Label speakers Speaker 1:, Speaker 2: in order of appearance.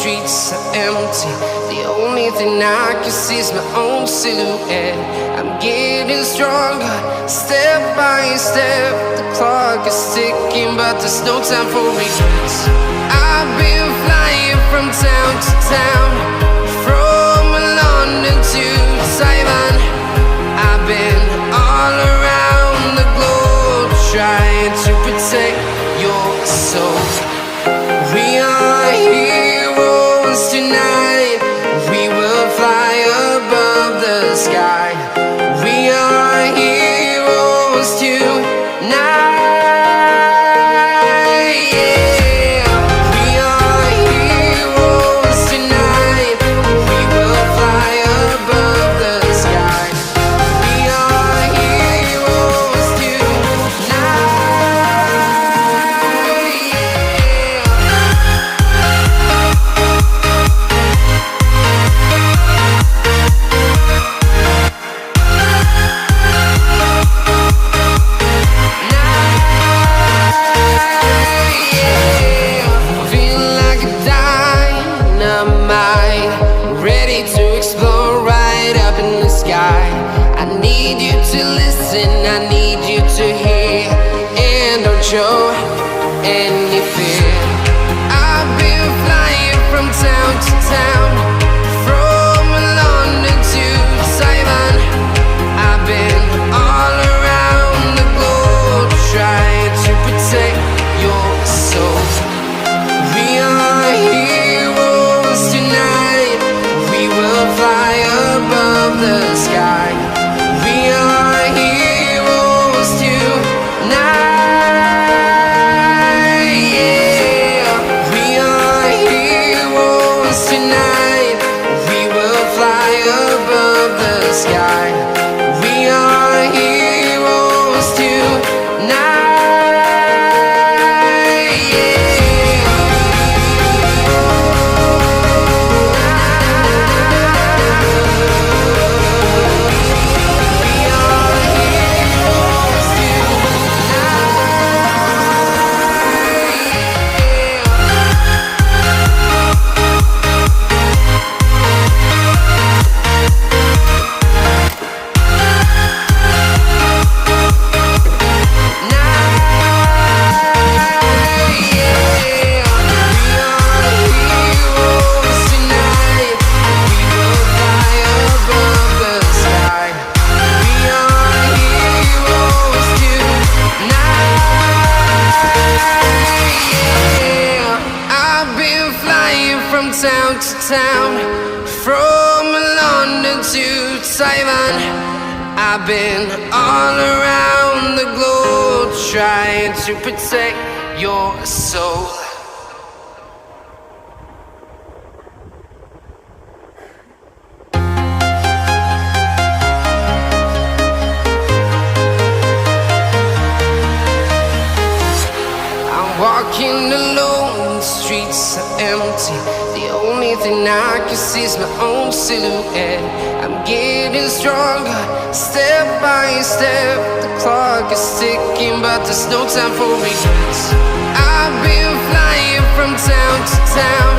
Speaker 1: streets are empty. The only thing I can see is my own silhouette. I'm getting stronger, step by step. The clock is ticking, but there's no time for regrets. I've been flying from town to town, from London to Taiwan. I've been all around the globe, trying to protect your soul. We are heroes tonight. We will fly above the sky. We are heroes tonight. Yeah. We are heroes tonight. We will fly above the sky. We are heroes tonight. I need you to hear, and don't show any fear. I've been flying from town to town, from London to Taiwan. I've been all around the globe, trying to protect your soul. We are heroes tonight. We will fly above the sky. We are heroes tonight. Yeah. We are heroes tonight. We will fly above the sky. We are heroes tonight. From town to town, from London to Taiwan. I've been all around the globe, trying to protect your soul. I'm walking alone, the streets are empty. The only thing I can see is my own silhouette. I'm getting stronger, step by step. The clock is ticking, but there's no time for regrets. I've been flying from town to town,